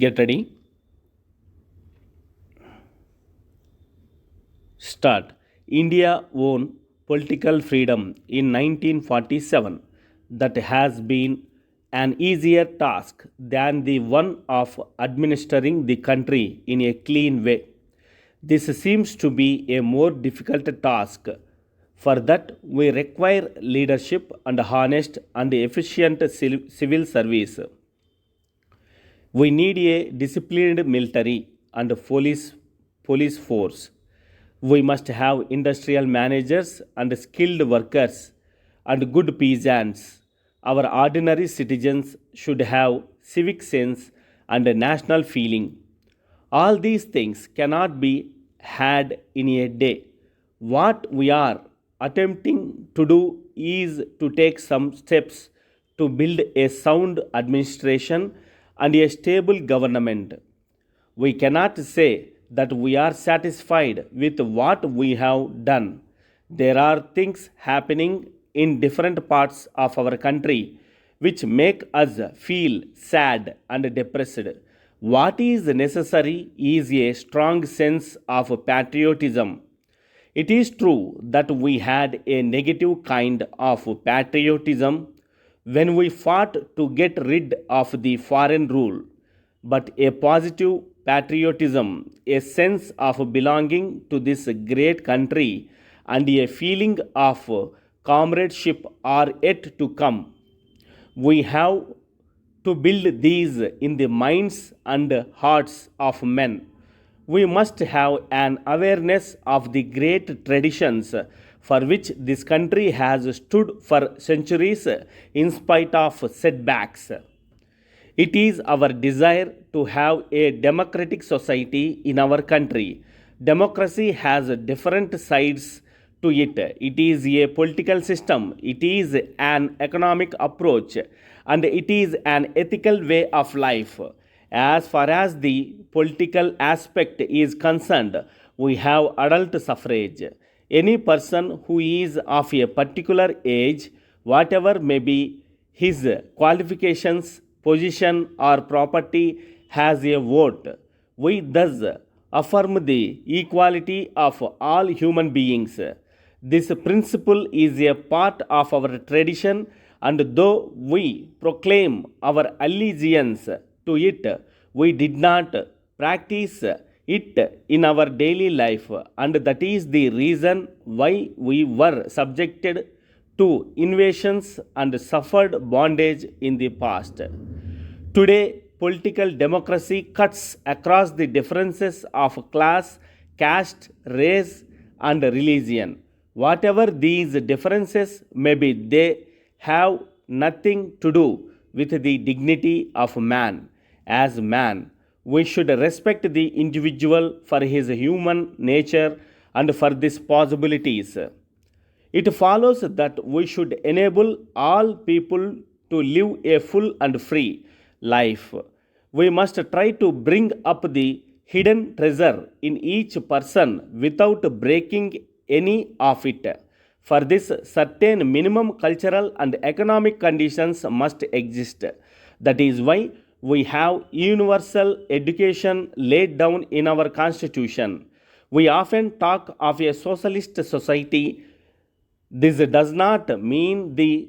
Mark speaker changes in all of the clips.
Speaker 1: Get ready. Start. India won political freedom in 1947. That has been an easier task than the one of administering the country in a clean way. This seems to be a more difficult task. For that, we require leadership and honest and efficient civil service. We need a disciplined military and police force. We must have industrial managers and skilled workers and good peasants. Our ordinary citizens should have civic sense and a national feeling. All these things cannot be had in a day. What we are attempting to do is to take some steps to build a sound administration and a stable government. We cannot say that we are satisfied with what we have done. There are things happening in different parts of our country which make us feel sad and depressed. What is necessary is a strong sense of patriotism. It is true that we had a negative kind of patriotism when we fought to get rid of the foreign rule, but a positive patriotism, a sense of belonging to this great country, and a feeling of comradeship are yet to come. We have to build these in the minds and hearts of men. We must have an awareness of the great traditions for which this country has stood for centuries in spite of setbacks. It is our desire to have a democratic society in our country. Democracy has different sides to it. It is a political system, it is an economic approach, and it is an ethical way of life. As far as the political aspect is concerned, we have adult suffrage. Any person who is of a particular age, whatever may be his qualifications, position, or property, has a vote. We thus affirm the equality of all human beings. This principle is a part of our tradition, and though we proclaim our allegiance to it, we did not practice it in our daily life, and that is the reason why we were subjected to invasions and suffered bondage in the past. Today, political democracy cuts across the differences of class, caste, race, and religion. Whatever these differences may be, they have nothing to do with the dignity of man. As man, we should respect the individual for his human nature and for these possibilities. It follows that we should enable all people to live a full and free life. We must try to bring up the hidden treasure in each person without breaking any of it. For this, certain minimum cultural and economic conditions must exist. That is why we have universal education laid down in our constitution. We often talk of a socialist society. This does not mean the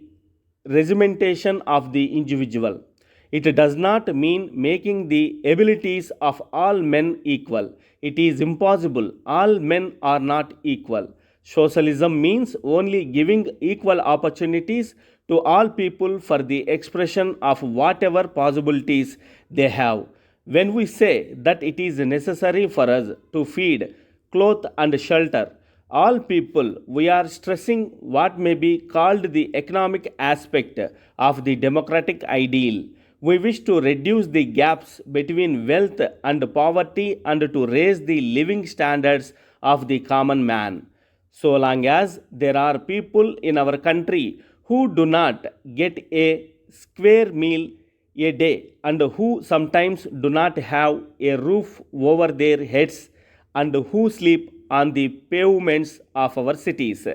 Speaker 1: regimentation of the individual. It does not mean making the abilities of all men equal. It is impossible. All men are not equal. Socialism means only giving equal opportunities to all people for the expression of whatever possibilities they have. When we say that it is necessary for us to feed, clothe, and shelter all people, we are stressing what may be called the economic aspect of the democratic ideal. We wish to reduce the gaps between wealth and poverty and to raise the living standards of the common man. So long as there are people in our country who do not get a square meal a day and who sometimes do not have a roof over their heads and who sleep on the pavements of our cities,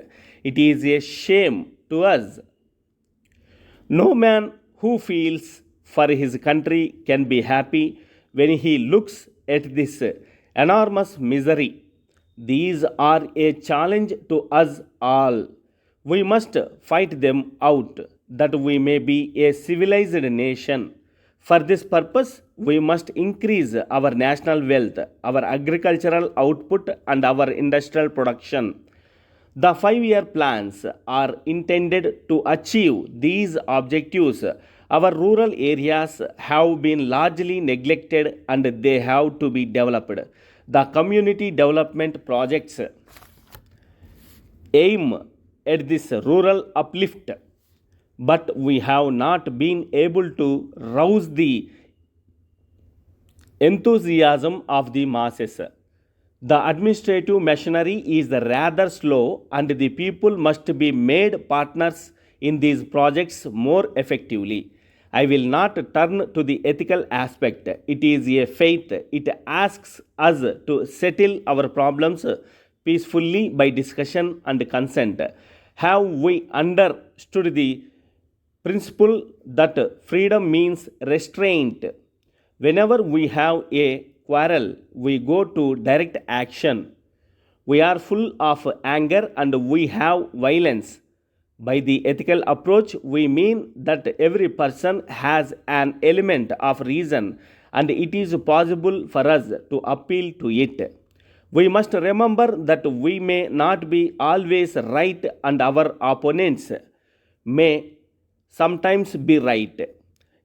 Speaker 1: it is a shame to us. No man who feels for his country can be happy when he looks at this enormous misery. These are a challenge to us all. We must fight them out that we may be a civilized nation. For this purpose, we must increase our national wealth, our agricultural output, and our industrial production. The 5 year plans are intended to achieve these objectives. Our rural areas have been largely neglected and they have to be developed. The community development projects aim at this rural uplift, but we have not been able to rouse the enthusiasm of the masses. The administrative machinery is rather slow, and the people must be made partners in these projects more effectively. I will not turn to the ethical aspect. It is a faith. It asks us to settle our problems peacefully by discussion and consent. Have we understood the principle that freedom means restraint? Whenever we have a quarrel, we go to direct action. We are full of anger and we have violence. By the ethical approach, we mean that every person has an element of reason and it is possible for us to appeal to it. We must remember that we may not be always right and our opponents may sometimes be right.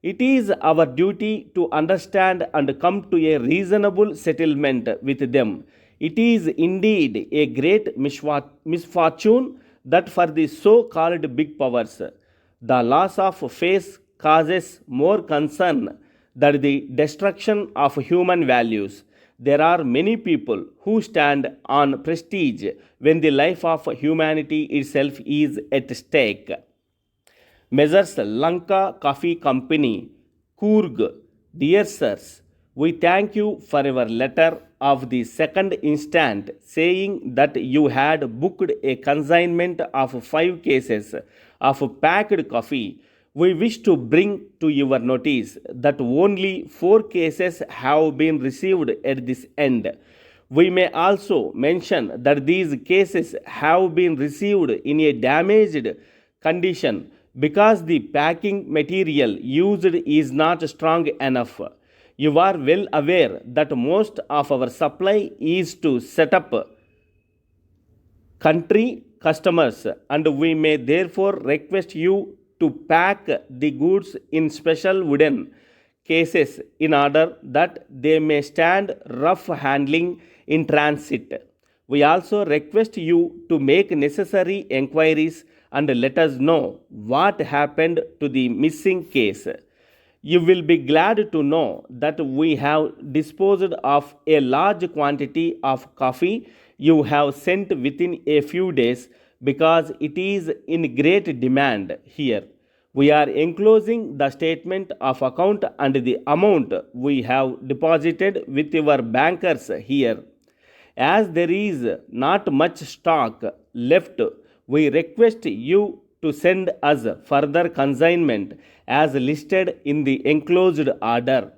Speaker 1: It is our duty to understand and come to a reasonable settlement with them. It is indeed a great misfortune that for the so called big powers, the loss of face causes more concern than the destruction of human values. There are many people who stand on prestige when the life of humanity itself is at stake. Messrs. Lanka Coffee Company, Coorg, dear sirs, we thank you for your letter of the second instant saying that you had booked a consignment of 5 cases of packed coffee. We wish to bring to your notice that only 4 cases have been received at this end. We may also mention that these cases have been received in a damaged condition because the packing material used is not strong enough. You are well aware that most of our supply is to set up country customers, and we may therefore request you to pack the goods in special wooden cases in order that they may stand rough handling in transit. We also request you to make necessary enquiries and let us know what happened to the missing case. You will be glad to know that we have disposed of a large quantity of coffee you have sent within a few days because it is in great demand here. We are enclosing the statement of account and the amount we have deposited with your bankers here. As there is not much stock left, we request you to send us further consignment as listed in the enclosed order.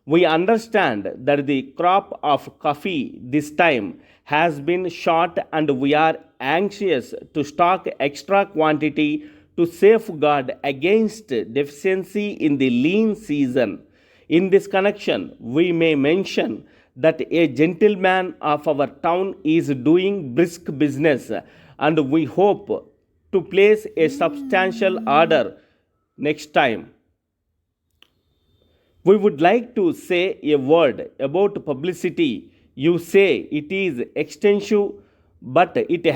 Speaker 1: We understand that the crop of coffee this time has been short and we are anxious to stock extra quantity to safeguard against deficiency in the lean season. In this connection, we may mention that a gentleman of our town is doing brisk business and we hope to place a substantial order next time. We would like to say a word about publicity. You say it is extensive, but it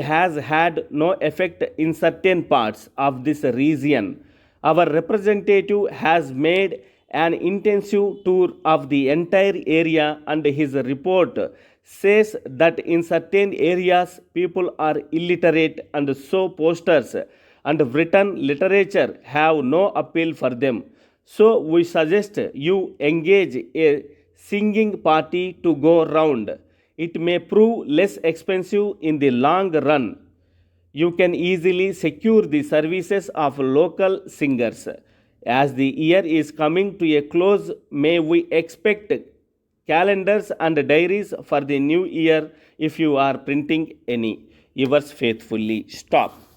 Speaker 1: has had no effect in certain parts of this region. Our representative has made an intensive tour of the entire area and his report says that in certain areas people are illiterate and so posters and written literature have no appeal for them. So we suggest you engage a singing party to go round. It may prove less expensive in the long run. You can easily secure the services of local singers. As the year is coming to a close, may we expect calendars and diaries for the new year if you are printing any. Yours faithfully, Stop.